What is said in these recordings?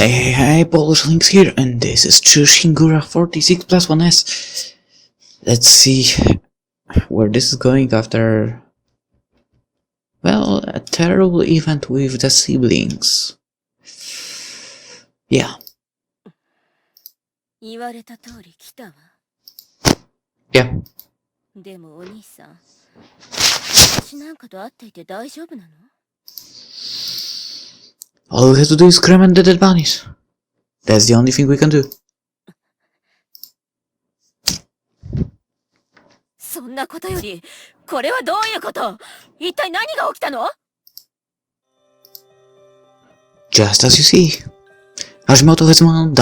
Hey, PolishLynx here, and this is ChuSingura46+1. Let's see where this is going after, well, a terrible event with the siblings. Yeah. Yeah. でもお兄さん、私なんかと会っていて大丈夫なの? All we have to do is scream at the dead bunnies. That's the only thing we can do. そんなことより、これはどういうこと? 一体何が起きたの? Just as you see, Hashimoto Hezman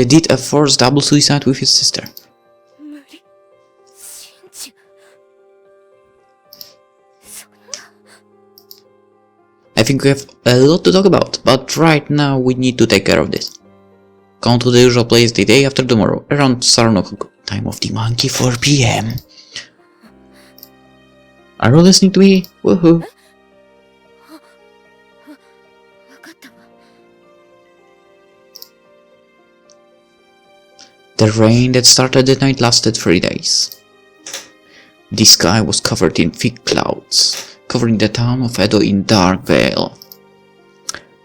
did a forced double suicide with his sister. I think we have a lot to talk about, but right now we need to take care of this. Come to the usual place the day after tomorrow, around Sarnokoku, time of the monkey, 4 PM. Are you listening to me? Woohoo! The rain that started the night lasted 3 days. The sky was covered in thick clouds, covering the town of Edo in dark veil.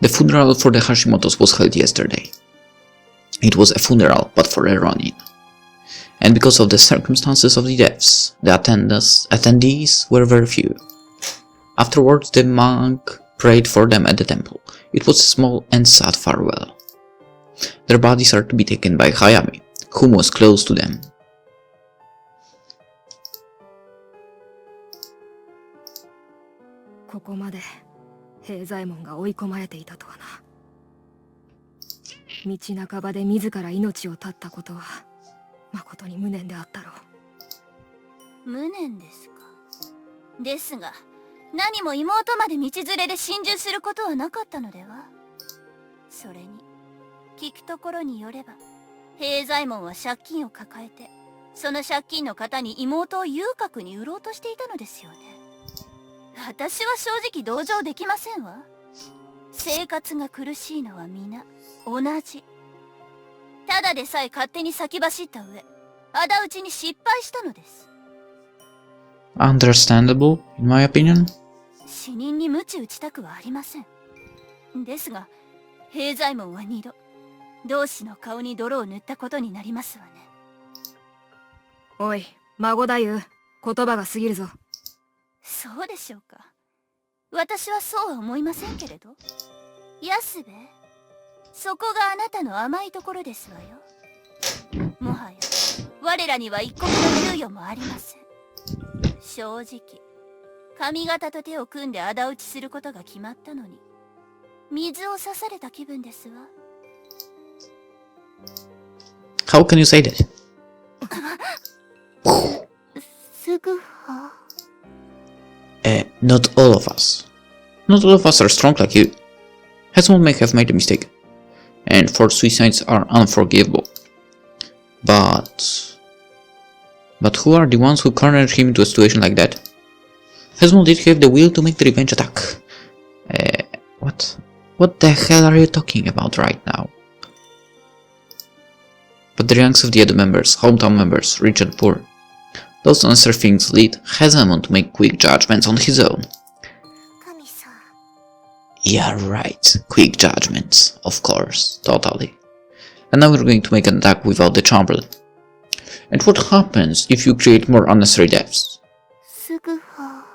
The funeral for the Hashimotos was held yesterday. It was a funeral, but for a Ronin. And because of the circumstances of the deaths, the attendees were very few. Afterwards, the monk prayed for them at the temple. It was a small and sad farewell. Their bodies are to be taken by Hayami, whom was close to them. ここまで平左衛門が追い込まれていたとはな。道半ばで自ら命を絶ったことは誠に無念であったろう。無念ですか。ですが何も妹まで道連れで心中することはなかったのでは。それに聞くところによれば平左衛門は借金を抱えてその借金の方に妹を遊郭に売ろうとしていたのですよね。私は正直同情できませんわ。生活が苦しいのは皆同じ。ただでさえ勝手に先走った上、仇討ちに失敗したのです。Understandable, in my opinion. 死人に鞭打ちたくはありません。ですが、平左衛門は2度、同志の顔に泥を塗ったことになりますわね。おい、孫太夫、言葉が過ぎるぞ。そうでしょうか。私はそうは思いませんけれど。安部、そこがあなたの甘いところですわよ。もはや我らには一刻の猶予もありません。正直髪型と手を組んで仇討ちすることが決まったのに水を刺された気分ですわ。 How can you say that? すぐはNot all of us. Not all of us are strong like you. Hezmon may have made a mistake, and forced suicides are unforgivable. But who are the ones who cornered him into a situation like that? Hezmon did have the will to make the revenge attack. What the hell are you talking about right now? But the ranks of the other members, hometown members, rich and poor, those unnecessary things lead Hezmon to make quick judgments on his own. Yeah, right. Quick judgments, of course, totally. And now we're going to make an attack without the Chamberlain. And what happens if you create more unnecessary deaths? すぐは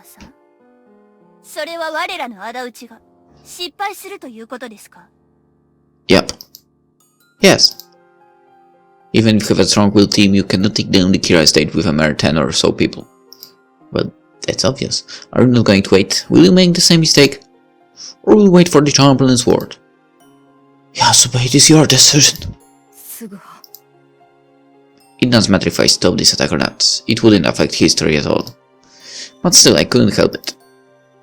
さん、それは我らの仇討ちが失敗するということですか? Yep. Yes. Even if you have a strong-willed team, you cannot take down the Kira estate with a mere 10 or so people. Well, that's obvious. Are you not going to wait? Will you make the same mistake? Or will you wait for the Chamberlain's word? Yasube, it is your decision. It doesn't matter if I stop this attack or not. It wouldn't affect history at all. But still, I couldn't help it.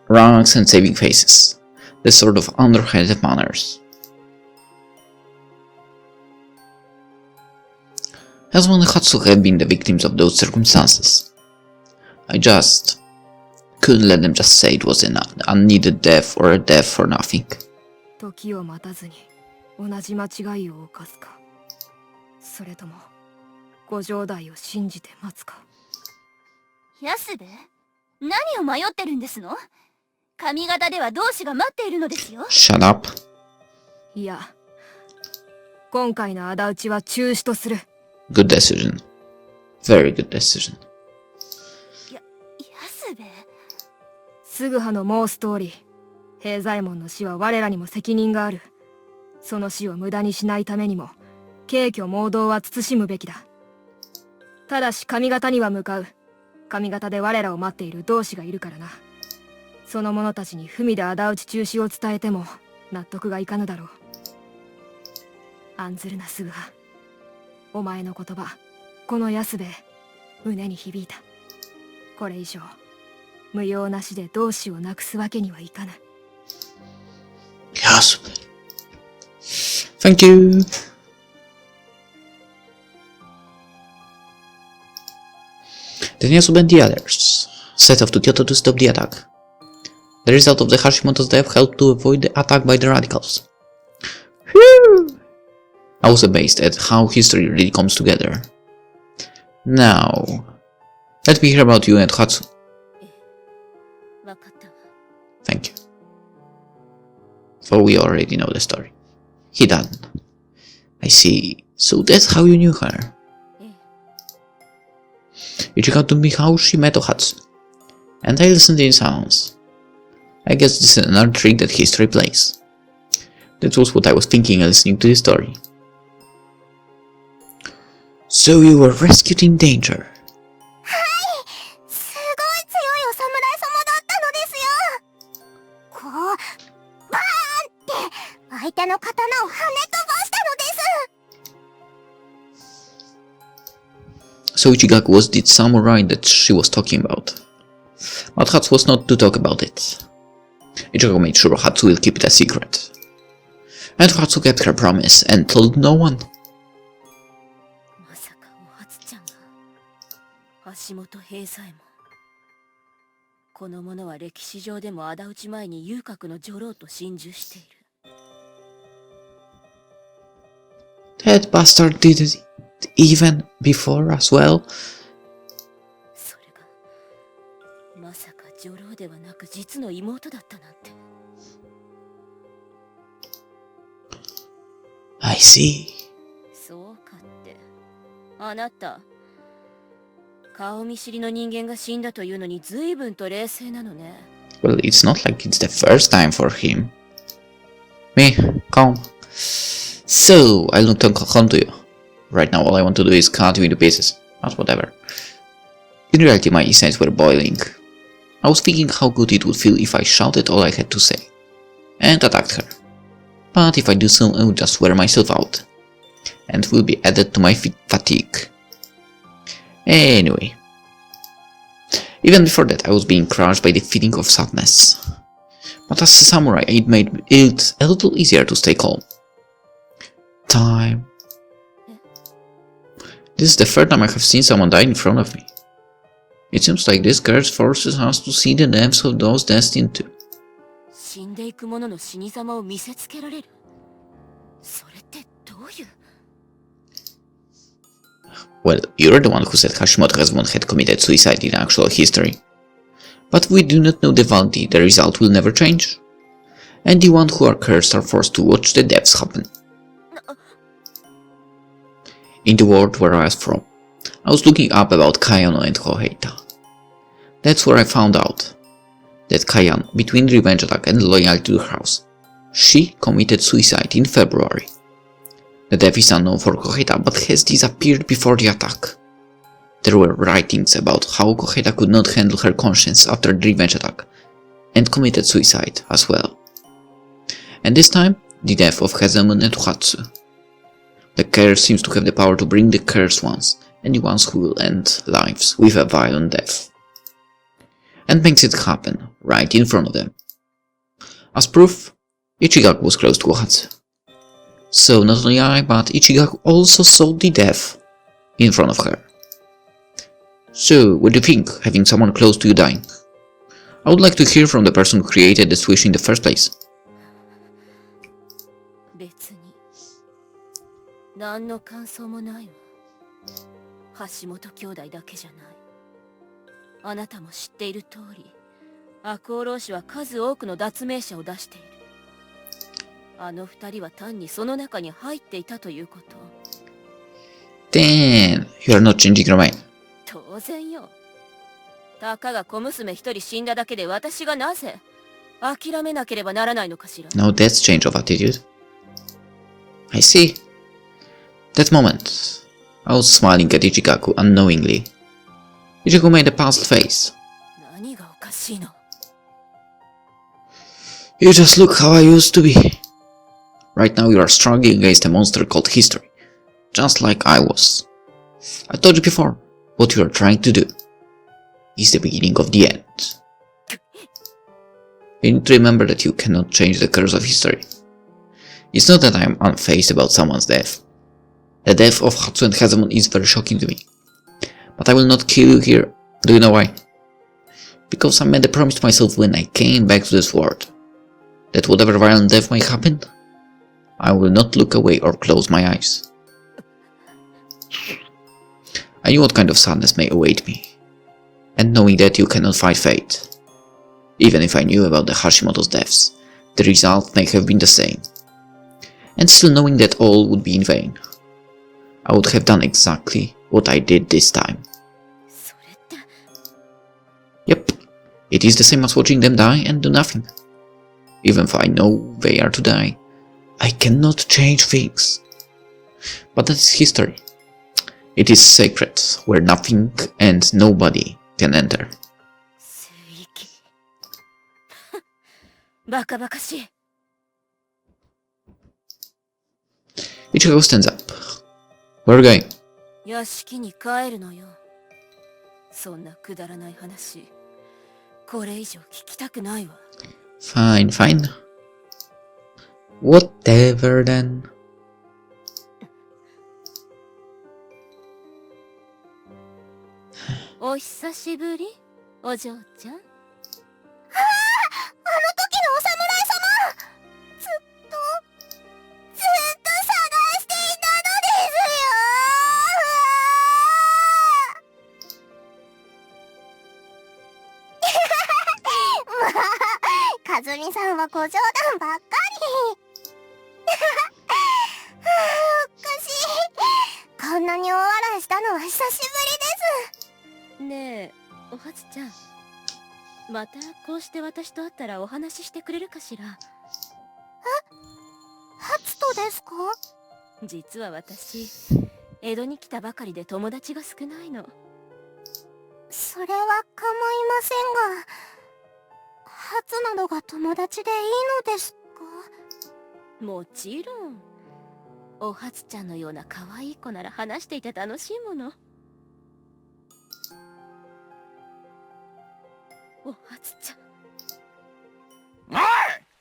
Ranks and saving faces. The sort of underhanded manners. Hezmon and Hatsu have been the victims of those circumstances. I just couldn't let them just say it was an unneeded death or a death for nothing. 時を待たずに同じ間違いを犯すか、それともご城代を信じて待つか。安部、何を迷ってるんですの？髪型では同志が待っているのですよ。Shut up. いや、今回の仇討ちは中止とする。Good decision. Very good decision. 安部。すぐはの申す通り、平左衛門の死は我らにも責任がある。その死を無駄にしないためにも、軽挙盲導は慎むべきだ。ただし上方には向かう。上方で我らを待っている同志がいるからな。その者たちに文で仇討ち中止を伝えても納得がいかぬだろう。案ずるなすぐは。お前の言葉、この安兵衛、胸に響いた。これ以上無用なしで同志をなくすわけにはいかぬ。Yes. Thank you. Then Yasuo and the others set off to Kyoto to stop the attack. The result of the Hashimoto's death helped to avoid the attack by the radicals. Whew! I was amazed at how history really comes together. Now, let me hear about you and Hatsu. Thank you. For we already know the story. Hidan. I see. So that's how you knew her. Ichigo told me how she met Ohatsu, and I listened in silence. I guess this is another trick that history plays. That was what I was thinking listening to the story. So you were rescued in danger. So Ichigaku was the samurai that she was talking about. But Hatsu was not to talk about it. Ichigaku made sure Hatsu will keep it a secret. And Hatsu kept her promise and told no one. That bastard did it even before as well. I see. Well, it's not like it's the first time for him. Me, calm. So, I'll not come to you. Right now all I want to do is cut you into pieces, but whatever. In reality my insides were boiling. I was thinking how good it would feel if I shouted all I had to say, and attacked her. But if I do so I will just wear myself out, and will be added to my fatigue. Anyway. Even before that I was being crushed by the feeling of sadness. But as a samurai it made it a little easier to stay calm. Time. This is the third time I have seen someone die in front of me. It seems like this curse forces us to see the depths of those destined to. Well, you're the one who said Hashimoto had committed suicide in actual history. But we do not know the Valdi, the result will never change. And the ones who are cursed are forced to watch the deaths happen. In the world where I was from, I was looking up about Kayano and Koheita. That's where I found out that Kayano, between revenge attack and loyalty to the house, she committed suicide in February. The death is unknown for Koheita but has disappeared before the attack. There were writings about how Koheita could not handle her conscience after the revenge attack and committed suicide as well. And this time, the death of Hazemon and Hatsu. The curse seems to have the power to bring the cursed ones, and the ones who will end lives with a violent death. And makes it happen, right in front of them. As proof, Ichigaku was close to Ohatsu. So not only I, but Ichigaku also saw the death in front of her. So, what do you think, having someone close to you dying? I would like to hear from the person who created this wish in the first place. 何の感想もないわ。橋本兄弟だけじゃない。あなたも知っている通り、悪王老師は数多くの脱命者を出している。あの二人は単にその中に入っていたということ。Damn, you are not changing your mind. 当然よ。たかが小娘一人死んだだけで私がなぜ諦めなければならないのかしら。No, that's change of attitude. I see. That moment, I was smiling at Ichikaku unknowingly. Ichikaku made a puzzled face. 何がおかしいの？ You just look how I used to be. Right now you are struggling against a monster called history, just like I was. I told you before, what you are trying to do is the beginning of the end. You need to remember that you cannot change the course of history. It's not that I am unfazed about someone's death. The death of Hatsu and Hazamon is very shocking to me. But I will not kill you here. Do you know why? Because I made a promise to myself when I came back to this world, that whatever violent death may happen, I will not look away or close my eyes. I knew what kind of sadness may await me, and knowing that you cannot fight fate. Even if I knew about the Hashimoto's deaths, the result may have been the same. And still knowing that all would be in vain, I would have done exactly what I did this time. Yep, it is the same as watching them die and do nothing. Even if I know they are to die, I cannot change things. But that is history. It is sacred, where nothing and nobody can enter. バカバカしい。Ichigo stands up. Where are you going? 屋敷に帰るのよ。そんなくだらない話、これ以上聞きたくないわ。Fine, fine. Whatever then. お久しぶり、お嬢ちゃん。かずみさんはご冗談ばっかり。おかしい。こんなに大笑いしたのは久しぶりです。ねえ、おはつちゃん。またこうして私と会ったらお話ししてくれるかしら。ハツとですか？実は私、江戸に来たばかりで友達が少ないの。それは構いませんが、ハツなどが友達でいいのですか？もちろん。おはつちゃんのような可愛い子なら話していて楽しいもの。おはつちゃん。おい、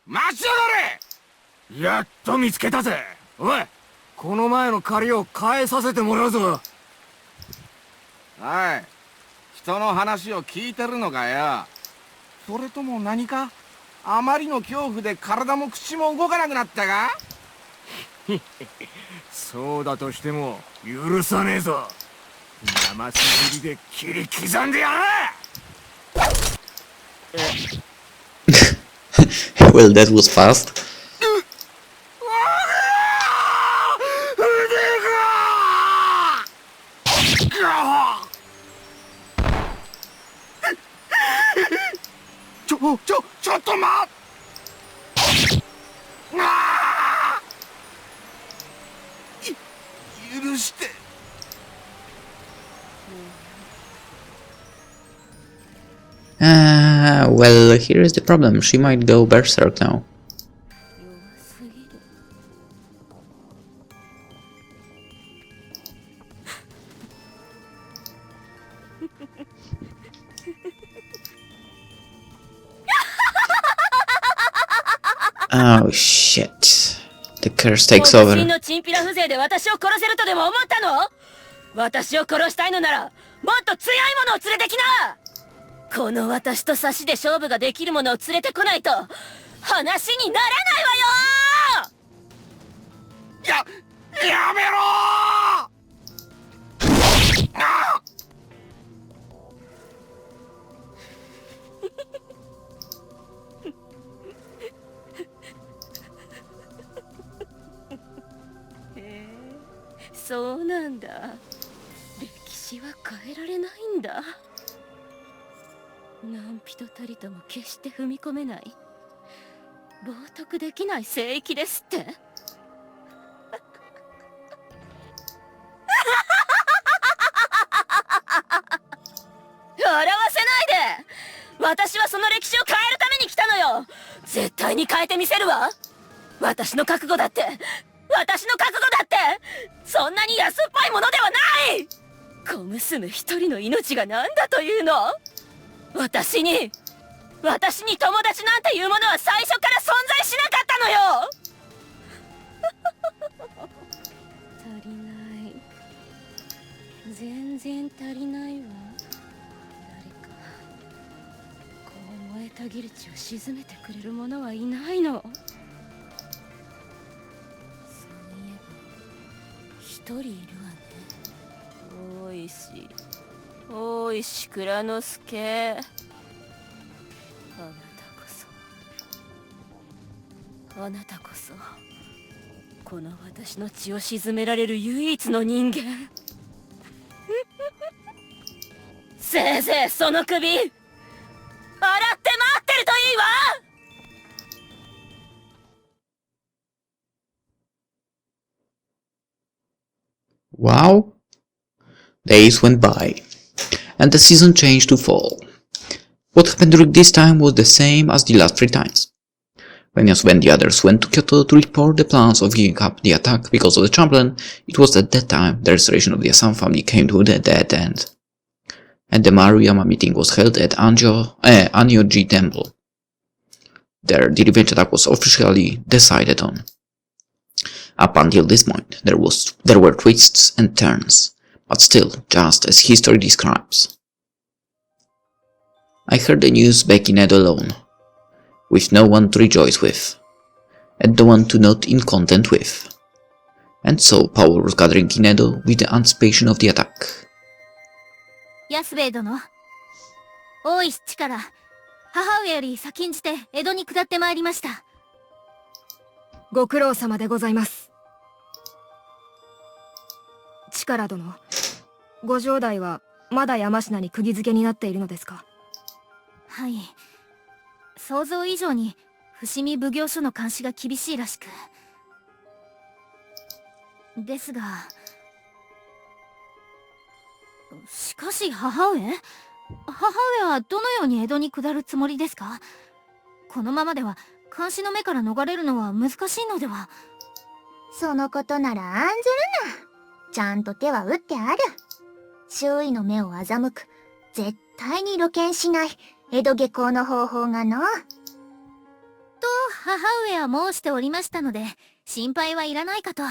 待ちやがれ！やっと見つけたぜ。おい、この前の借りを返させてもらうぞ。おい、人の話を聞いてるのかよ。それとも何かあまりの恐怖で体も口も動かなくなったか？そうだとしても許さねえぞ。生すじりで切り刻んでやる。Well, that was fast. ちょっと待っ。許して。Well, here is the problem. She might go berserk now. Oh shit. The curse takes over. のチンピラ風情で私を殺せるとでも思ったの？私を殺したいのならもっと強いものを連れてきな。この私と差しで勝負ができるものを連れてこないと話にならないわよ。やめろー。あそうなんだ。歴史は変えられないんだ。何人たりとも決して踏み込めない、冒涜できない聖域ですって。笑わせないで。私はその歴史を変えるために来たのよ。絶対に変えてみせるわ。私の覚悟だってそんなに安っぽいものではない。小娘一人の命が何だというの。私に友達なんていうものは最初から存在しなかったのよ。足りない、全然足りないわ。誰かこう燃えたぎる血を鎮めてくれる者はいないの。そういえば一人いるわね。大石蔵之介。あなたこそこの私の血を鎮められる唯一の人間。せいぜいその首洗って待ってるといいわ。Wow. Days went by, and the season changed to fall. What happened during this time was the same as the last 3 times. When the others went to Kyoto to report the plans of giving up the attack because of the champion, it was at that time the restoration of the Asam family came to a dead end. And the Maruyama meeting was held at Anyoji Temple. There, the revenge attack was officially decided on. Up until this point, there were twists and turns, but still just as history describes. I heard the news back in Edo alone, with no one to rejoice with, and no one to note in content with. And so power was gathering in Edo with the anticipation of the attack. 安兵衛殿、大石父から母上より先んじて江戸に下ってまいりました。ご苦労様でございます。力殿、ご城代はまだ山科に釘付けになっているのですか？はい、想像以上に伏見奉行所の監視が厳しいらしく。ですが、しかし母上はどのように江戸に下るつもりですか？このままでは監視の目から逃れるのは難しいのでは。そのことなら案ずるな。ちゃんと手は打ってある。周囲の目を欺く、絶対に露見しない江戸下校の方法がの。と母上は申しておりましたので、心配はいらないかと。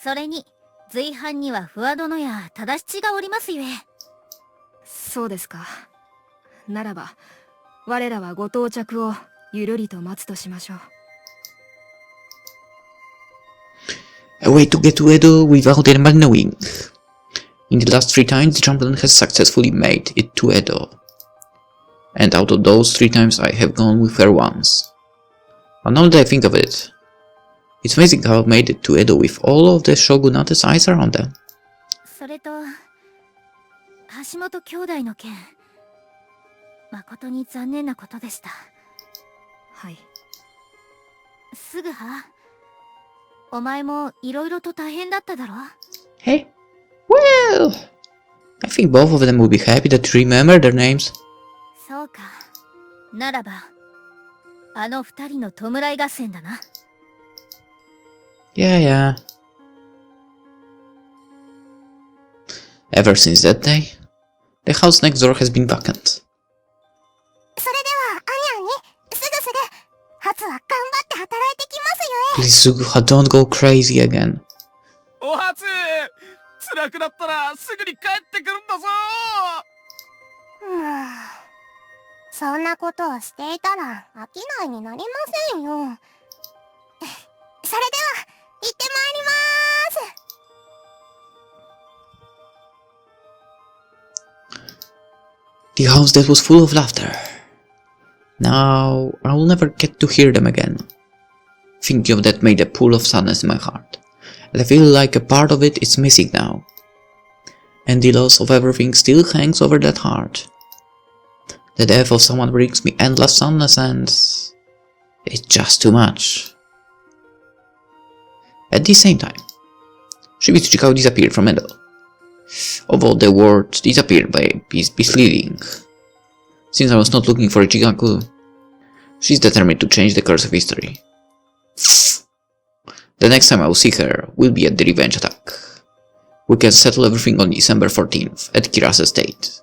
それに随伴には不破殿や忠七がおりますゆえ。そうですか。ならば我らはご到着をゆるりと待つとしましょう。A way to get to Edo without anybody knowing. In the last 3 times, the champion has successfully made it to Edo. And out of those 3 times, I have gone with her once. But now that I think of it, it's amazing how I've made it to Edo with all of the shogunate's eyes around them. それと橋本兄弟の件、誠に残念なことでした。はい。すぐは、お前もいろいろと大変だっただろ？ Hey? Well, I think both of them will be happy that you remember their names. そうか。ならば、あの2人の弔い合戦だな。Yeah. Ever since that day, the house next door has been vacant. それでは、アニャンに、すぐ、初は頑張って働いてきますよ。 Please, Suguha, don't go crazy again. お初、辛くなったらすぐに帰ってくるんだぞ。そんなことをしていたら商いになりませんよ。それでは行ってまいりまーす。The house that was full of laughter. Now I will never get to hear them again. Thinking of that made a pool of sadness in my heart, and I feel like a part of it is missing now. And the loss of everything still hangs over that heart. The death of someone brings me endless sadness and it's just too much. At the same time, Shimizu disappeared from Edo. Although the word disappeared is misleading. Since I was not looking for Ichigaku, she's determined to change the course of history. The next time I will see her will be at the revenge attack. We can settle everything on December 14th at Kira's estate.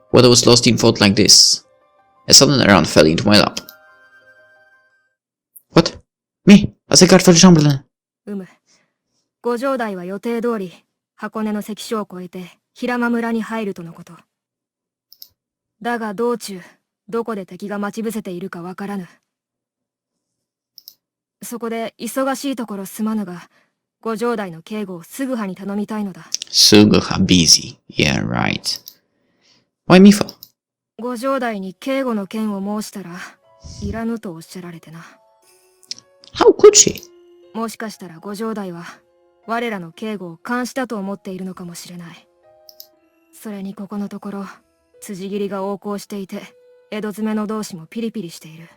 When I was lost in thought like this, a sudden errand fell into my lap. What? Me? As a guard for the Chamberlain? ご城代は予定通り箱根の関所を越えて平間村に入るとのこと。だが道中どこで敵が待ち伏せているかわからぬ。そこで忙しいところすまぬが、ご城代の警護をすぐはに頼みたいのだ。すぐは busy. Yeah, right. Why me for? ご城代に警護の件を申したらいらぬとおっしゃられてな。How could she? もしかしたらご城代は我らの警護を監視だと思っているのかもしれない。それにここのところ辻斬りが横行していて、江戸詰めの同士もピリピリしている。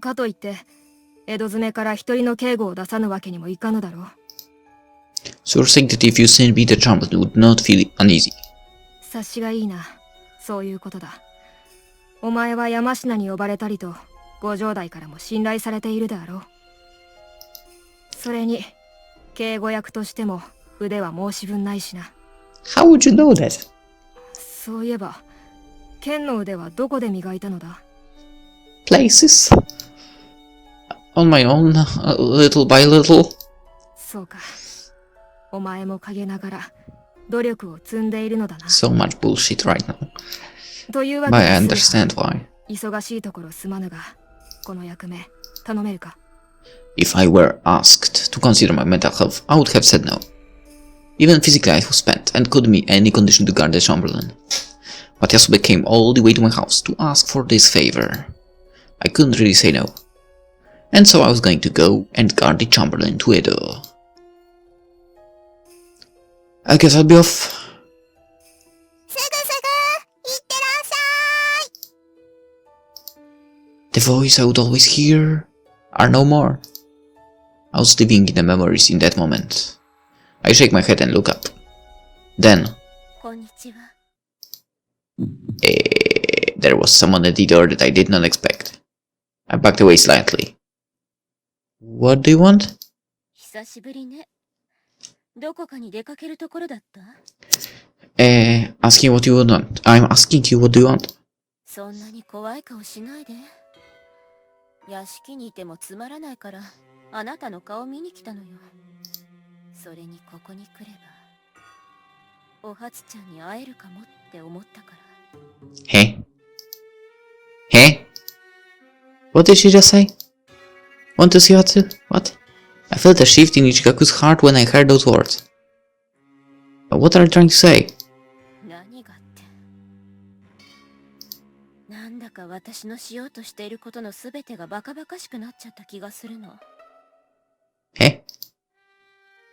かといって江戸詰めから一人の警護を出さぬわけにもいかぬだろう。So you're saying that if you send me the Chamberlain, you would not feel uneasy? 察しがいいな。そういうことだ。お前は山科に呼ばれたりとご城代からも信頼されているであろう。それに警護役としても腕は申し分ないしな。How would you know that? そういえば剣の腕はどこで磨いたのだ？ Places. On my own, little by little. そうか。お前も陰ながら努力を積んでいるのだな。So much bullshit right now. というわけ But で I understand why. 忙しいところすまぬが、この役目頼めるか？ If I were asked to consider my mental health, I would have said no. Even physically I was spent and couldn't be in any condition to guard the Chamberlain. But Yasube came all the way to my house to ask for this favor. I couldn't really say no. And so I was going to go and guard the Chamberlain to Edo. I guess I'll be off. The voice I would always hear are no more. I was living in the memories in that moment. I shake my head and look up. Then, there was someone at the door that I did not expect. I backed away slightly. What do you want? 久しぶりね。どこかに出かけるところだった？ Asking what you would want. I'm asking you what do you want? そんなに怖い顔しないで。屋敷にいてもつまらないから、あなたの顔見に来たのよ。それにここに来れば、お初ちゃんに会えるかもって思ったから。Hey? Hey? What did she just say? Want to see Hatsu? What? I felt a shift in Ichigaku's heart when I heard those words. What are you trying to say? 何がって。なんだか私のしようとしていることのすべてがバカバカしくなっちゃった気がするの。Eh?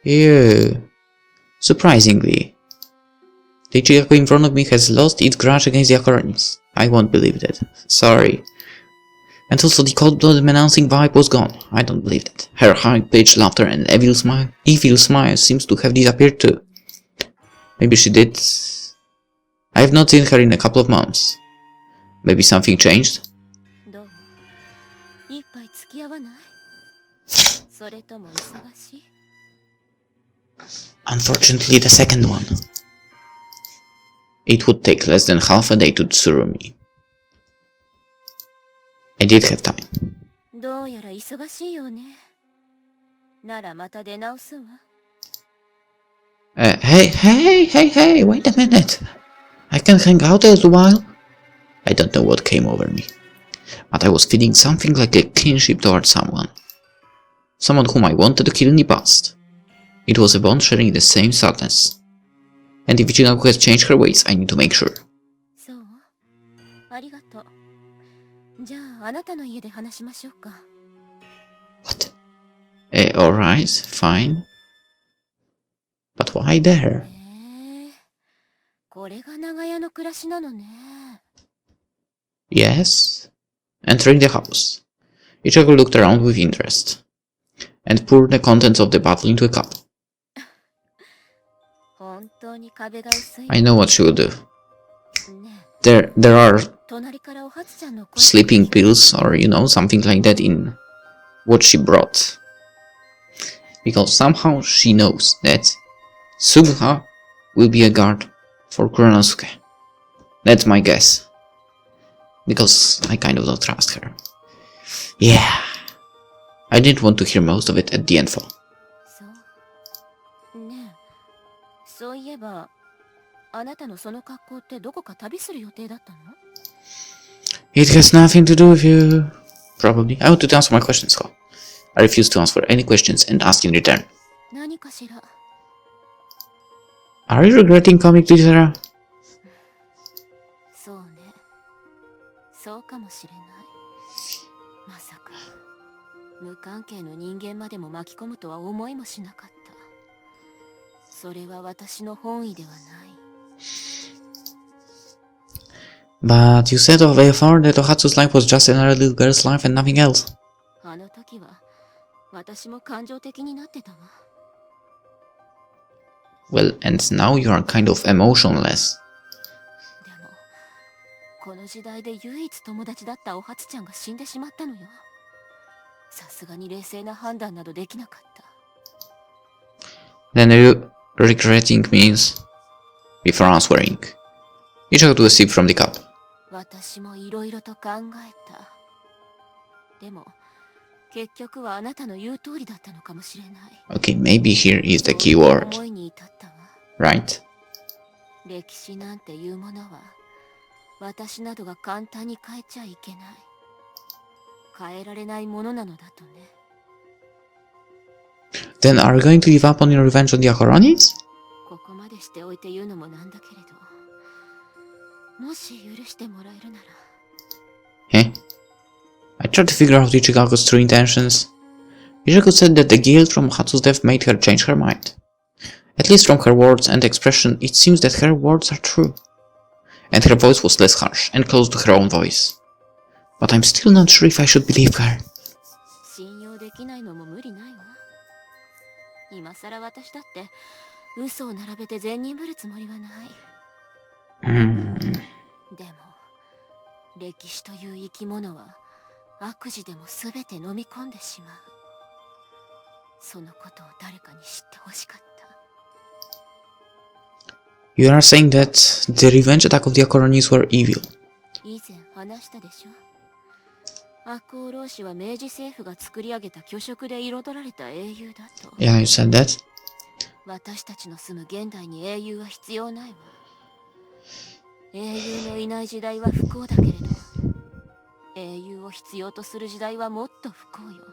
Yeah. Surprisingly, the Ichigaku in front of me has lost its grudge against the Akorans. I won't believe that. Sorry. And also the cold-blooded menacing vibe was gone. I don't believe that. Her high-pitched laughter and evil smile seems to have disappeared too. Maybe she did. I have not seen her in a couple of months. Maybe something changed? Unfortunately, the second one. It would take less than half a day to tsuru me. I did have time. Hey, wait a minute. I can hang out a little while. I don't know what came over me, but I was feeling something like a kinship towards someone. Someone whom I wanted to kill in the past. It was a bond sharing the same sadness. And if Ichigaku has changed her ways, I need to make sure. そう。ありがとう。じゃあ、あなたの家で話しましょうか。What? Alright, fine. But why there? これが長屋の暮らしなのね。Yes. Entering the house, Ichigo looked around with interest, and poured the contents of the bottle into a cup. 本当に壁が薄い。I know what she will do. ね。There are 隣からお初ちゃんの声。 sleeping pills or, something like that in what she brought. Because somehow she knows that Suguha will be a guard for Kuranosuke. That's my guess. Because I kind of don't trust her. Yeah. I didn't want to hear most of it at the end though. そう。ねえ。そういえば、あなたのその格好ってどこか旅する予定だったの？ It has nothing to do with you. Probably. I want to answer my questions, though. I refuse to answer any questions and ask in return. 何かしら。 Are you regretting coming to Isara? そうね。そうかもしれない。まさか、無関係の人間までも巻き込むとは思いもしなかった。それは私の本意ではない。But you said before that Ohatsu's life was just another little girl's life and nothing else. あの時は、私も感情的になってたわ。Well, and now you are kind of emotionless. でも、この時代で唯一友達だったお初ちゃんが死んでしまったのよ。さすがに冷静な判断などできなかった。Then you regretting means before answering. Ichigo took a sip from the cup. 私もいろいろと考えた。でも、結局はあなたの言う通りだったのかもしれない。Okay, maybe here is the key word. 思いに至ったわ。Right? 歴史なんていうものは、私などが簡単に変えちゃいけない。変えられないものなのだとね。Then are you going to give up on your revenge on the Akoronis? ここまでしておいて言うのもなんだけれど、もし許してもらえるなら。Eh? I tried to figure out Ichigaku's true intentions. Ichigo said that the guilt from Hatsu's death made her change her mind. At least from her words and expression, it seems that her words are true. And her voice was less harsh and close to her own voice. But I'm still not sure if I should believe her. 信用できないのも無理ないわ。今さら私だって嘘を並べて善人ぶるつもりはない。でも、歴史という生き物は悪事でも全て飲み込んでしまう。そのことを誰かに知ってほしかった。You are saying that the revenge attack of the Akoronis were evil. 以前話したでしょ。悪王老子は明治政府が作り上げた巨色で彩られた英雄だと。Yeah, you said that. 私たちの住む現代に英雄は必要ないわ。英雄のいない時代は不幸だけれど、英雄を必要とする時代はもっと不幸よ。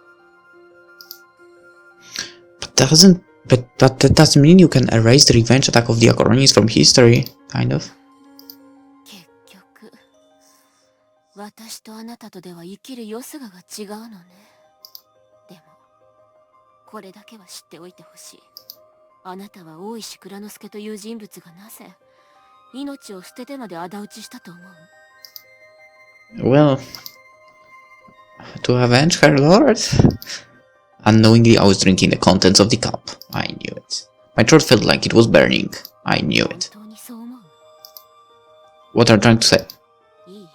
But that doesn't mean you can erase the revenge attack of the Akoronis from history, kind of. 結局、私とあなたとでは生きるよすがが違うのね。でも、これだけは知っておいてほしい。あなたは大石内蔵助という人物がなぜ命を捨ててまで仇討ちしたと思う？ Well, to avenge her lord? Unknowingly, I was drinking the contents of the cup. I knew it. My throat felt like it was burning. I knew it. 本当にそう思う？ What are you trying to say? いい？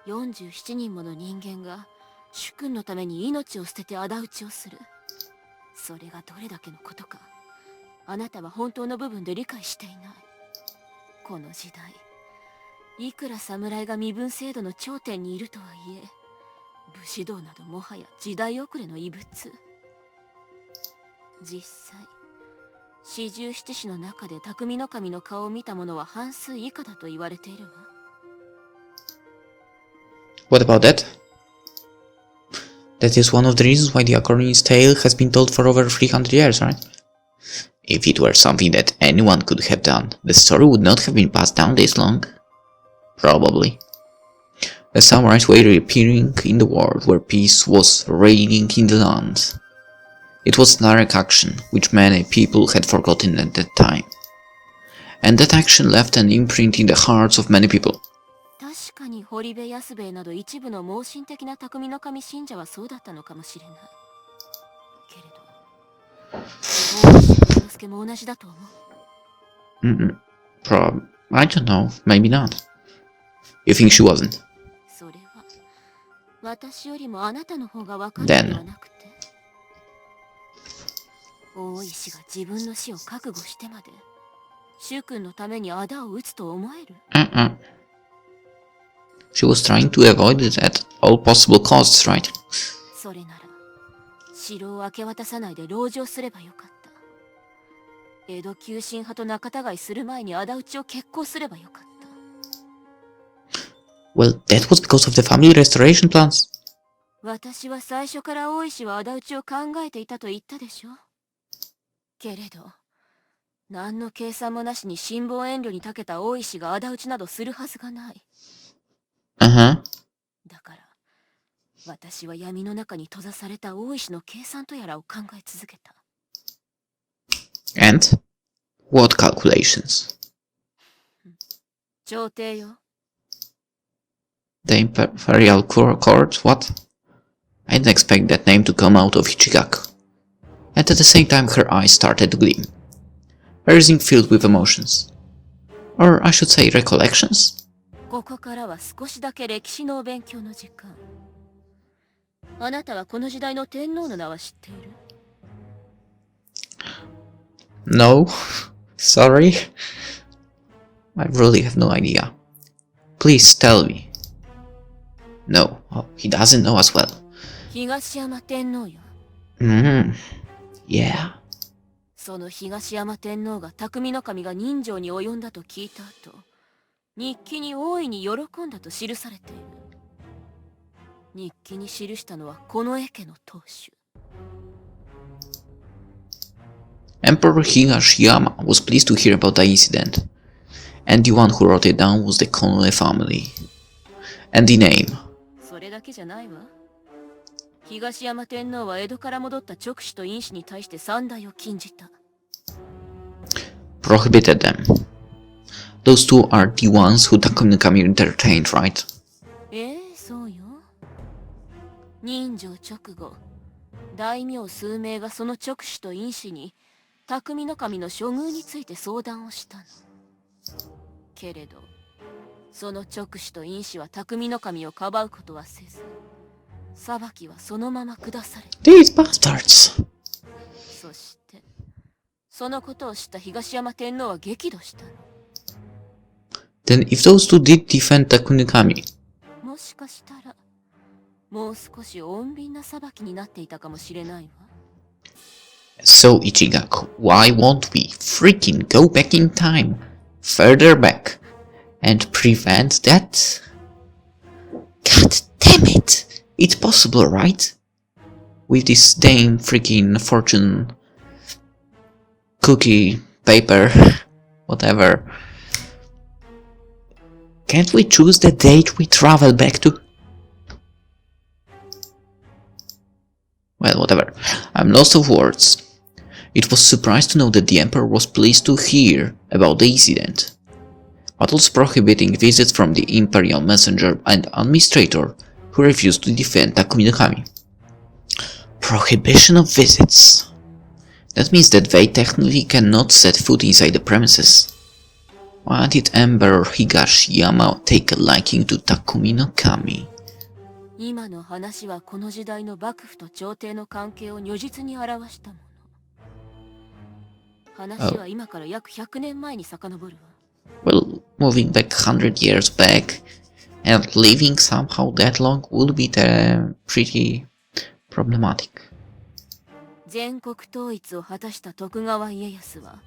47人もの人間が主君のために命を捨てて仇討ちをする。それがどれだけのことか、あなたは本当の部分で理解していない。この時代、いくら侍が身分制度の頂点にいるとはいえ、武士道などもはや時代遅れの遺物。実際、四十七士の中で匠の神の顔を見た者は半数以下だと言われているわ。What about that? That is one of the reasons why the Akoronis tale has been told for over 300 years, right? If it were something that anyone could have done, the story would not have been passed down this long. Probably. The samurais were reappearing in the world where peace was reigning in the land. It was direct action, which many people had forgotten at that time. And that action left an imprint in the hearts of many people. 確かに堀部安兵衛など一部の盲信的な匠の神信者はそうだったのかもしれない。けれど、大石之助も同じだと思う。I don't know, maybe not. You think she wasn't? それは私よりもあなたの方がわかるのではなくて、大石が自分の死を覚悟してまで、柊君のために仇を討つと思える？ She was trying to avoid it at all possible costs, right? それなら城を明け渡さないで籠城すればよかった。江戸急進派と仲違いする前に仇討ちを決行すればよかった。Well, that was because of the family restoration plans. 私は最初から大石は仇討ちを考えていたと言ったでしょ。けれど、何の計算もなしに辛抱遠慮に長けた大石が仇討ちなどするはずがない。だから、私は闇の中に閉ざされた大石の計算とやらを考え続けた。And? What calculations? 朝廷よ。The Imperial Court? What? I didn't expect that name to come out of Ichigaku. And at the same time her eyes started to gleam. Everything filled with emotions. Or I should say recollections? ここからは少しだけ歴史のお勉強の時間。あなたはこの時代の天皇の名は知っている？ No. Sorry. I really have no idea. Please tell me. No. Oh, he doesn't know as well. 東山天皇よ。Yeah. その東山天皇が匠の神が人情に及んだと聞いた後、日記に大いに喜んだと記されている。日記に記したのはこの家家の当主。Emperor Higashiyama was pleased to hear about the incident, and the one who wrote it down was the Konoe family. And the name. それだけじゃないわ。東山天皇は江戸から戻った勅使と院士に対して三代を禁じた。Prohibited them. Those two are the ones who Takumi no Kami entertained, right? そうよ。人情直後、大名数名がその勅使と院士に匠の神の処遇について相談をしたの。けれど、その勅使と院士は匠の神をかばうことはせず、裁きはそのまま下された。These bastards! そして、そのことを知った東山天皇は激怒したの。Then if those two did defend Takumi no Kami, もしかしたら、もう少し穏便な裁きになっていたかもしれないわ。so Ichigaku, why won't we freaking go back in time, further back, and prevent that? God damn it! It's possible, right? With this damn freaking fortune cookie, paper, whatever. Can't we choose the date we travel back to? Well, whatever. I'm lost of words. It was surprised to know that the Emperor was pleased to hear about the incident, but also prohibiting visits from the Imperial Messenger and Administrator who refused to defend Takumi no Kami. Prohibition of visits. That means that they technically cannot set foot inside the premises. Why did Emperor Higashiyama take a liking to Takumi no Kami? 今の話はこの時代の幕府と朝廷の関係を如実に表したもの。話は今から約100年前に遡るわ。Well, moving back 100 years back and living somehow that long would be pretty problematic. 全国統一を果たした徳川家康は、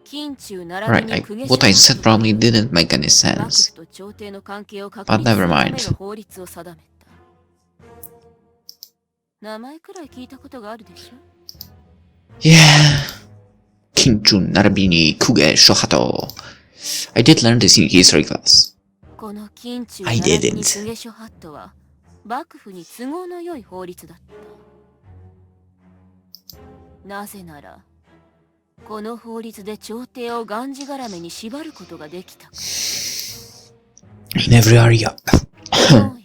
近中並び Right, に公家 what I said probably didn't make any 幕 sense. 府と朝廷の関係を確 But 立す never るため mind. の法律を定めた。名前くらい聞いたことがあるでしょ？ Yeah, Kinchun Narabini Kuge Shohato. I did learn this in history class. この近中 I 並びに didn't. 公家諸法度は幕府に都合の良い法律だった。なぜならこの法律で朝廷をがんじがらめに縛ることができたから。 In every area. そうよ。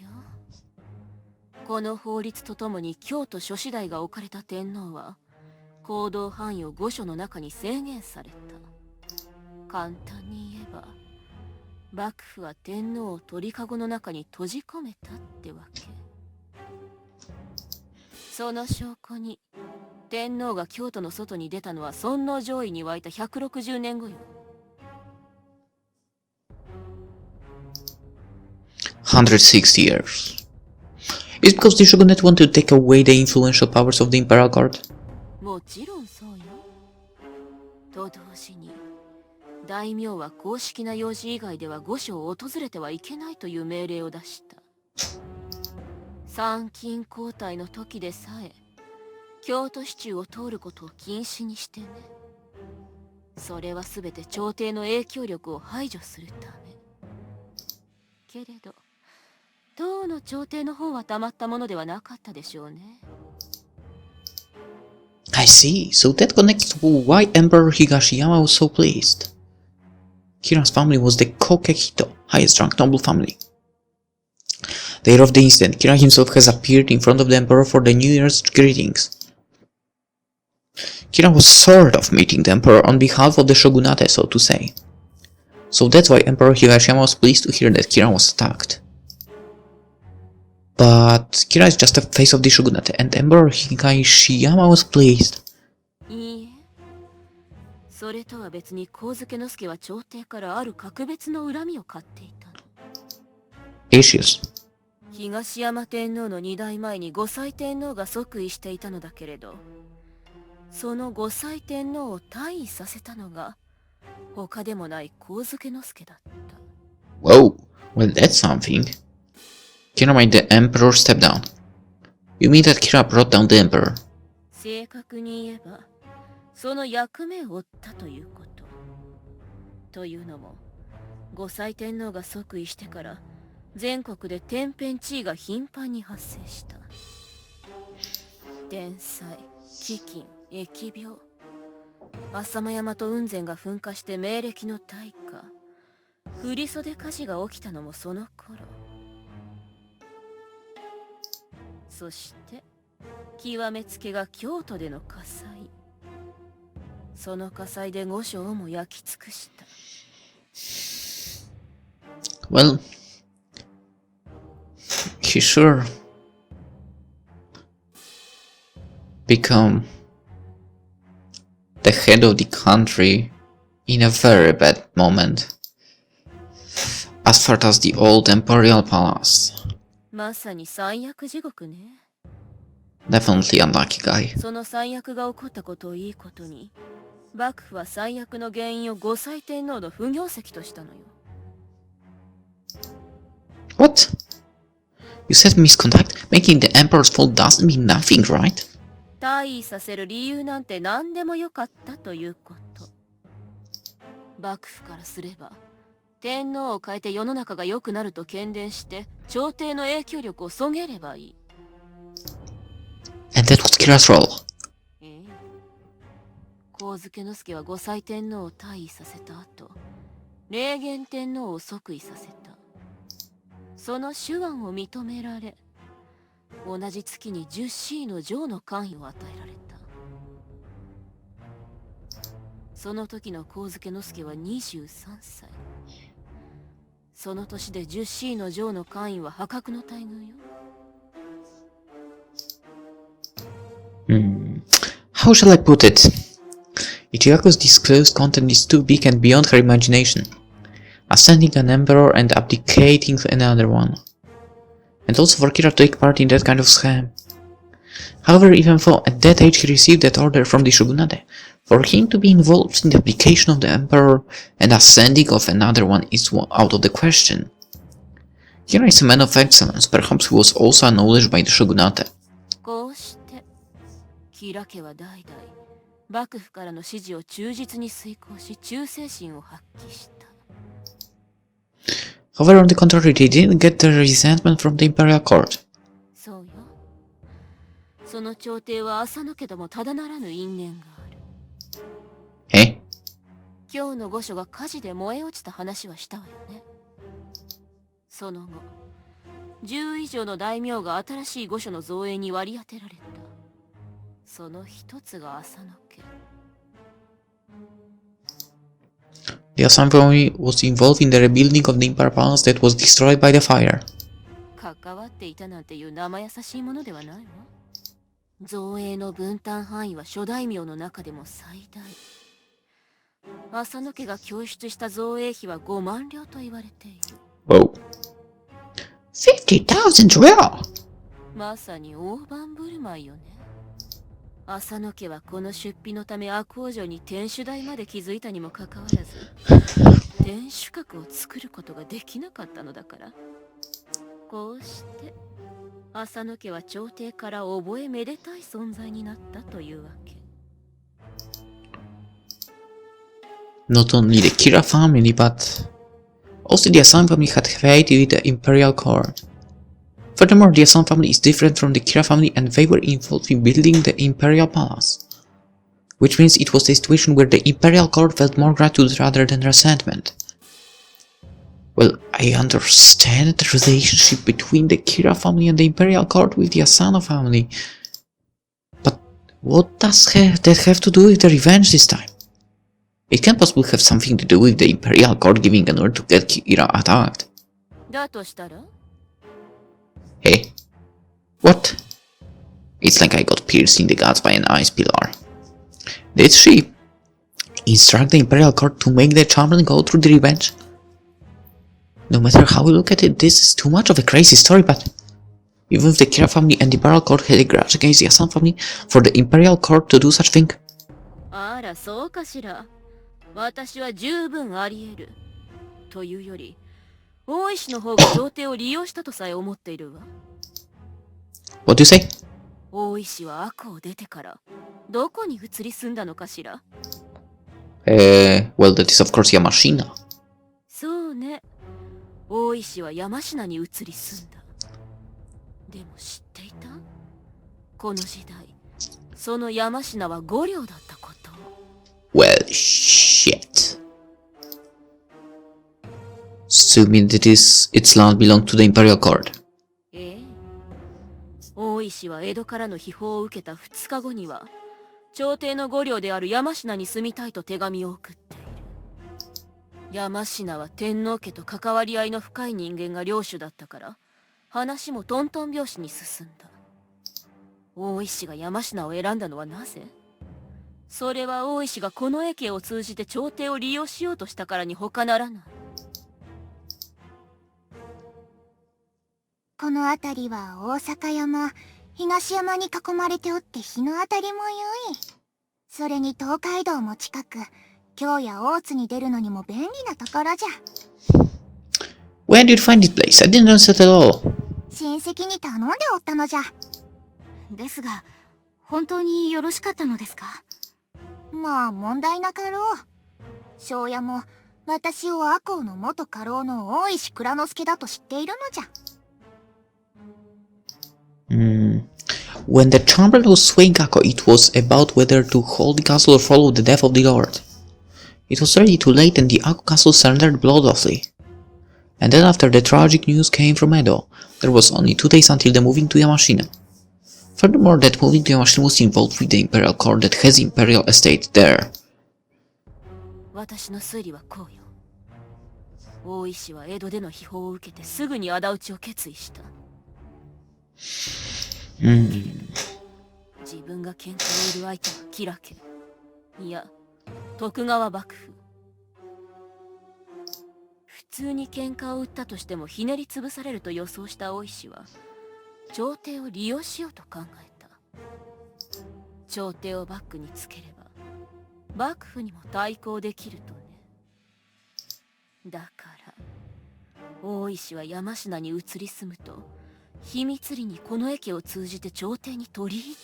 この法律とともに京都諸子代が置かれた天皇は行動範囲を御所の中に制限された。簡単に言えば幕府は天皇を鳥かごの中に閉じ込めたってわけ。その証拠に天皇が京都の外に出たのは尊皇攘夷に湧いた160年後よ。160 years. Is it because the shogunate want to take away the influential powers of the imperial court? もちろんそうよ。と同時に大名は公式な用事以外では御所を訪れてはいけないという命令を出した。参勤交代の時でさえ京都市中を通ることを禁止にしてね。それは全て朝廷の影響力を排除するため。けれど当の朝廷の方はたまったものではなかったでしょうね。I see. So that connects to why Emperor Higashiyama was so pleased. Kira's family was the Kokehito, highest rank noble family. The year of the incident, Kira himself has appeared in front of the Emperor for the New Year's greetings. Kira was sort of meeting the Emperor on behalf of the shogunate, so to say. So that's why Emperor Higashiyama was pleased to hear that Kira was attacked. But Kira is just the face of the shogunate, and Emperor Higashiyama was pleased. いいえ。それとは別に上野介は朝廷からある格別の恨みを買っていたの。Issues. 東山天皇の2代前に後妻天皇が即位していたのだけれど、その後妻天皇を退位させたのが他でもない上野介だった。Whoa, well that's something. Kira made the Emperor step down. You mean that Kira brought down the Emperor? 正確に言えばその役目を負ったということ。というのも後妻天皇が即位してから全国で天変地異が頻繁に発生した。天災、飢饉、疫病、浅間山と雲仙が噴火して明暦の大火、振袖火事が起きたのもその頃。そして極めつけが京都での火災。その火災で御所をも焼き尽くした。Well, he sure become the head of the country in a very bad moment. As far as the old imperial palace. まさに最悪地獄ね。Definitely unlucky guy. その最悪が起こったことをいいことに、幕府は最悪の原因を後妻天皇の不行跡としたのよ。What? You said misconduct? Making the emperor's fault doesn't mean nothing, right? 退位させる理由なんて何でもよかったということ。幕府からすれば天皇を変えて世の中が良くなると喧伝して朝廷の影響力をそげればいい。And that was Kira's role. ええ。上野介は後妻天皇を退位させた後、霊源天皇を即位させた。その手腕を認められ、同じ月に10子の城の官位を与えられた。その時の上野介は23歳。その年で10子の城の官位は破格の待遇よ。How shall I put it? Ichigaku's disclosed content is too big and beyond her imagination. Ascending an emperor and abdicating another one. And also for Kira to take part in that kind of scam. However, even though at that age he received that order from the shogunate, for him to be involved in the abdication of the emperor and ascending of another one is out of the question. Kira is a man of excellence, perhaps he was also acknowledged by the shogunate. こうしてキラ家は代々幕府からの指示を忠実に遂行し忠誠心を発揮した。 However, on the contrary, they didn't get the resentment from the imperial court. そうよ。その朝廷は浅野家ともただならぬ因縁がある。え？今日の御所が火事で燃え落ちた話はしたわよね。その後、10以上の大名が新しい御所の造営に割り当てられた。その一つが浅野家。 The Assam family was involved in the rebuilding of the Imperial Palace that was destroyed by the fire. 関わっていたなんていう生優しいものではないわ。造営の分担範囲は諸大名の中でも最大。浅野家が供出した造営費は5万両と言われている。Oh. 50,000 real! まさに大盤振る舞いよね。浅野家はこの出費のため赤王女に天守台まで築いたにもかかわらず、天守閣を作ることができなかったのだから。こうして浅野家は朝廷から覚えめでたい存在になったというわけ。 Not only the Kira family, but also the Assam family had faith with the imperial court. Furthermore, the Assam family is different from the Kira family and they were involved in building the imperial palace. Which means it was a situation where the imperial court felt more gratitude rather than resentment. Well, I understand the relationship between the Kira family and the imperial court with the Asano family. But what does that have to do with the revenge this time? It can't possibly have something to do with the imperial court giving an order to get Kira attacked. だとしたら Hey? What? It's like I got pierced in the guts by an ice pillar. Did she instruct the imperial court to make the chamberlain go through the revenge? No matter how we look at it, this is too much of a crazy story, but even if the Kira family and the imperial court had a grudge against the Assam family, for the imperial court to do such thing? あら、そうかしら。私は十分あり得る。というより、大石の方が朝廷を利用したとさえ思っているわ。What do you say? 大石は赤を出てから、どこに移り住んだのかしら。Well, that is of course Yamashina. そうね。大石は山科に移り住んだ。でも知っていた？この時代、その山科は5両だったこと。Well, shit. So mean that its land belonged to the imperial court. ええ。大石は江戸からの秘宝を受けた2日後には、朝廷の5両である山科に住みたいと手紙を送っている。山科は天皇家と関わり合いの深い人間が領主だったから、話もトントン拍子に進んだ。大石が山科を選んだのはなぜ？それは大石がこの駅を通じて朝廷を利用しようとしたからに他ならない。この辺りは大阪山、東山に囲まれておって日の当たりも良い。それに東海道も近く、京や大津に出るのにも便利なところじゃ。Where did you find this place? I didn't know that at all. 親戚に頼んでおったのじゃ。ですが、本当によろしかったのですか？まあ問題なかろう。庄屋も私を赤穂の元家老の大石蔵之介だと知っているのじゃ。When the chamberlain was swaying Akko, it was about whether to hold the castle or follow the death of the lord. It was already too late and the Akko castle surrendered bloodlessly. And then after the tragic news came from Edo, there was only 2 days until the moving to Yamashina. Furthermore, that moving to Yamashina was involved with the imperial court that has imperial estate there. 私の推理はこうよ。大石は江戸での秘宝を受けてすぐに仇討ちを決意した。自分が喧嘩を売る相手は吉良家、いや徳川幕府。普通に喧嘩を売ったとしてもひねり潰されると予想した大石は朝廷を利用しようと考えた。朝廷をバックにつければ幕府にも対抗できるとね。だから大石は山科に移り住むと秘密裏にこの駅を通じて朝廷に取り入っ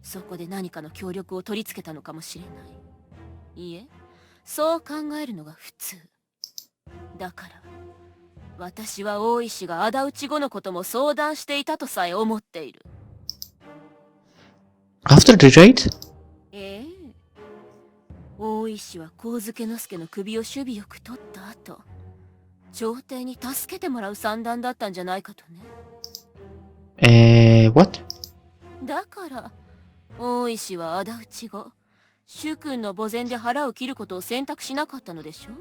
た。そこで何かの協力を取り付けたのかもしれない。いえ、そう考えるのが普通だから、私は大石が仇討ち後のことも相談していたとさえ思っている。 After the raid? ええ、大石は上野之助の首を守備よく取った後、朝廷に助けてもらう算段だったんじゃないかとね。What? だから大石は仇討ち後、主君の墓前で腹を切ることを選択しなかったのでしょ。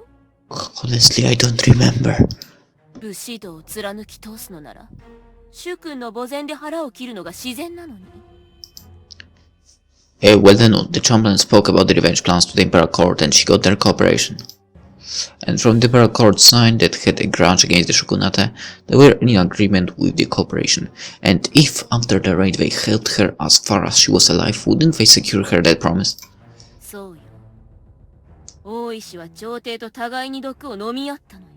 Honestly, I don't remember. 武士道を貫き通すのなら、主君の墓前で腹を切るのが自然なのに。Well then, the chaplain spoke about the revenge plans to the Imperial Court and she got their cooperation. And from the Imperial Court's side that had a grudge against the shogunate, they were in agreement with the cooperation. And if after the raid they held her as far as she was alive, wouldn't they secure her that promise? そうよ。大石は朝廷と互いに毒を飲み合ったのよ。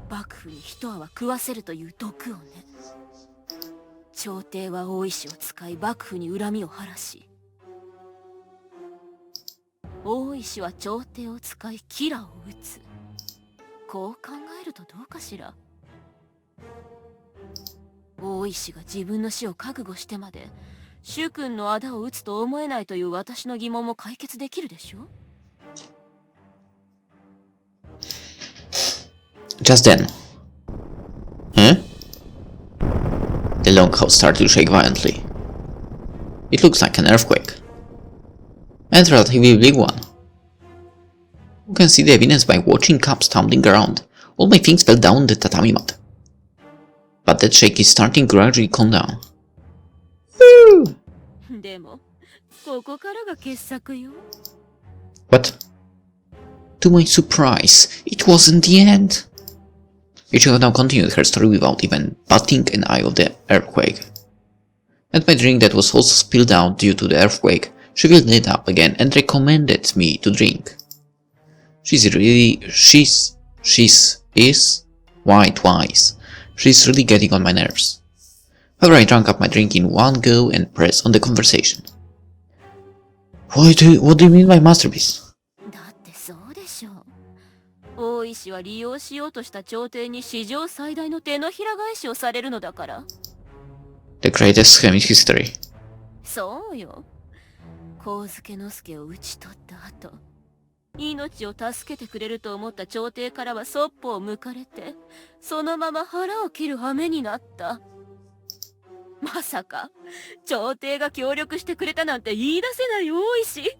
幕府に一泡食わせるという毒をね。朝廷は大石を使い幕府に恨みを晴らし、大石は朝廷を使い吉良を討つ。こう考えるとどうかしら。大石が自分の死を覚悟してまで主君の仇を討つと思えないという私の疑問も解決できるでしょ。 Just then. Huh? The longhouse started to shake violently. It looks like an earthquake. And a relatively big one. You can see the evidence by watching cups tumbling around. All my things fell down the tatami mat. But that shake is starting to gradually calm down. Woo! でもここからが傑作よ。 What? To my surprise, it wasn't the end. Ichigo now continued her story without even batting an eye of the earthquake. And my drink that was also spilled out due to the earthquake, she filled it up again and recommended me to drink. Why twice? She's really getting on my nerves. However, I drank up my drink in one go and pressed on the conversation. What do you mean by masterpiece? だってそうでしょう。大石は利用しようとした朝廷に史上最大の手のひら返しをされるのだから。 The greatest scam in history. そうよ。上野之助を討ち取った後、命を助けてくれると思った朝廷からはそっぽを向かれて、そのまま腹を切る羽目になった。まさか朝廷が協力してくれたなんて言い出せない大石。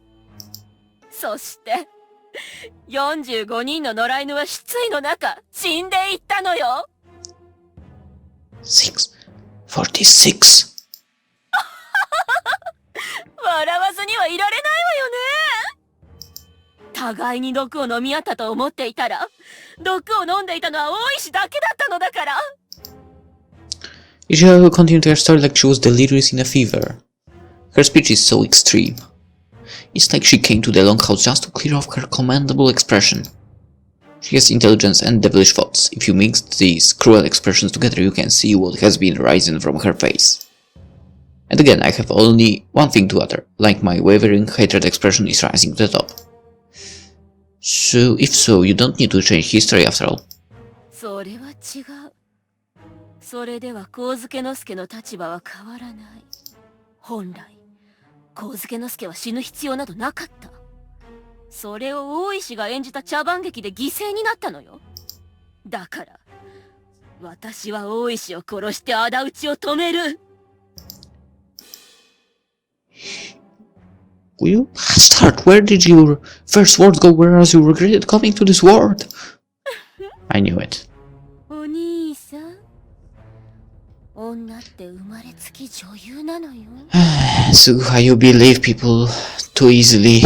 そして45人の野良犬は失意の中死んでいったのよ。 646. 笑わずにはいられないわよね。互いに毒を飲み合ったと思っていたら、毒を飲んでいたのは大石だけだったのだから。 Ichigo continued her story like she was delirious in a fever. Her speech is so extreme. It's like she came to the longhouse just to clear off her commendable expression. She has intelligence and devilish thoughts. If you mix these cruel expressions together, you can see what has been rising from her face. And again, I have only one thing to utter, like my wavering hatred expression is rising to the top. So, if so, you don't need to change history after all. それは違う。それでは上野之助の立場は変わらない。本来上野之助は死ぬ必要などなかった。それを大石が演じた茶番劇で犠牲になったのよ。だから私は大石を殺して仇討ちを止める。 Will you bastard? Where did your first words go whereas you regretted coming to this world? I knew it. お兄さん、女って生まれつき女優なのよ。Suguha, you believe people too easily.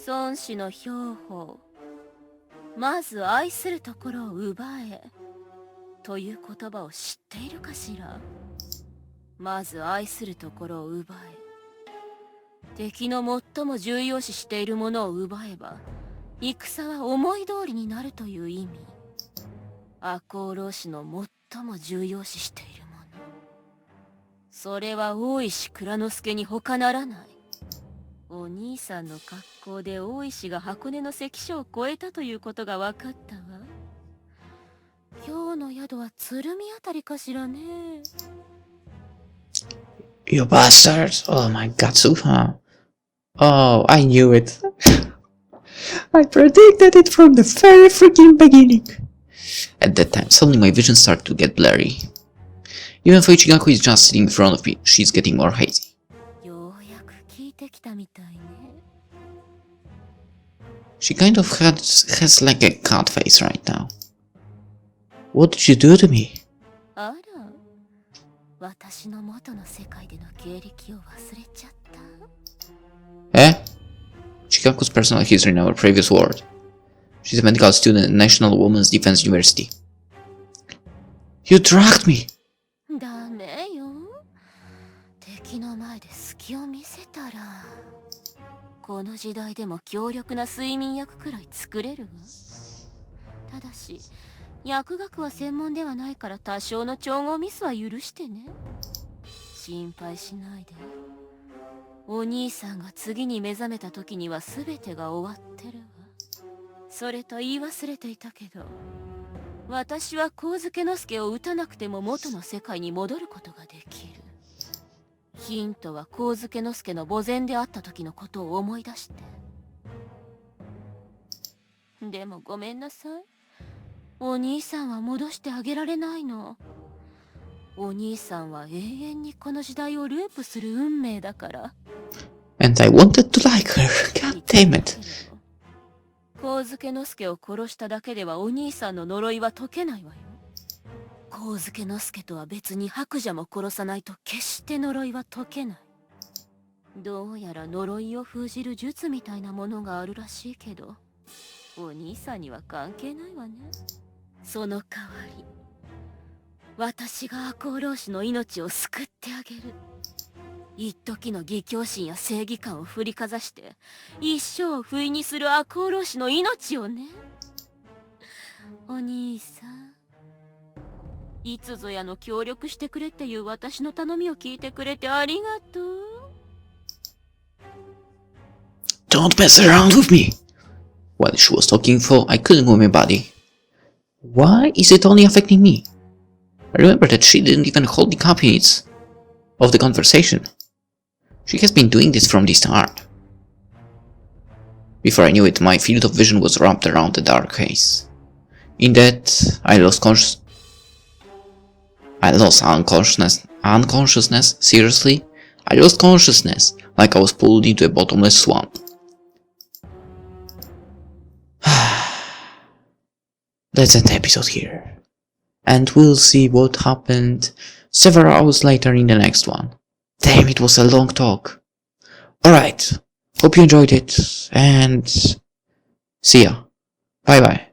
孫子の標法、まず愛するところを奪えという言葉を知っているかしら。まず愛するところを奪え、敵の最も重要視しているものを奪えば戦は思い通りになるという意味。赤穂浪士の最も重要視しているもの、それは大石蔵之介に他ならない。お兄さんの格好で大石が箱根の関所を越えたということが分かったわ。今日の宿は鶴見あたりかしらね。You bastards! Oh my god, Suha. Oh, I knew it. I predicted it from the very freaking beginning. At that time, suddenly my vision started to get blurry. Even though Ichigaku is just sitting in front of me, she's getting more hazy. ようやく聞いてきたみたいね。She kind of has like a cat face right now. What did you do to me? あら、私の元の世界での経歴を忘れちゃった。Eh? Chikaku's personal history in our previous world. She's a medical student at National Women's Defense University. You drugged me! ダメよ。敵の前で隙を見せたら、この時代でも強力な睡眠薬くらい作れるわ。ただし、薬学は専門ではないから多少の調合ミスは許してね。心配しないで。お兄さんが次に目覚めた時には全てが終わってるわ。それと言い忘れていたけど、私は上野之助を撃たなくても元の世界に戻ることができる。ヒントは上野之助の墓前であった時のことを思い出して。でもごめんなさい。お兄さんは戻してあげられないの。お兄さんは永遠にこの時代をループする運命だから。And I wanted to like her. God damn it. 上野之助を殺しただけではお兄さんの呪いは解けないわよ。上野之助とは別に白蛇も殺さないと決して呪いは解けない。どうやら呪いを封じる術みたいなものがあるらしいけど、お兄さんには関係ないわね。その代わり、私が赤穂浪士の命を救ってあげる。一時の義兄心や正義感を振りかざして一生を不意にする赤穂浪士の命をね。お兄さん、いつぞやの協力してくれっていう私の頼みを聞いてくれてありがとう。 Don't mess around with me! While she was talking for, I couldn't move my body. Why is it only affecting me? I remember that she didn't even hold the copies of the conversation. She has been doing this from the start. Before I knew it, my field of vision was wrapped around the dark haze. In that, I lost unconsciousness, seriously? I lost consciousness, like I was pulled into a bottomless swamp. Let's end the episode here. And we'll see what happened several hours later in the next one. Damn, it was a long talk. Alright, hope you enjoyed it, and see ya. Bye bye.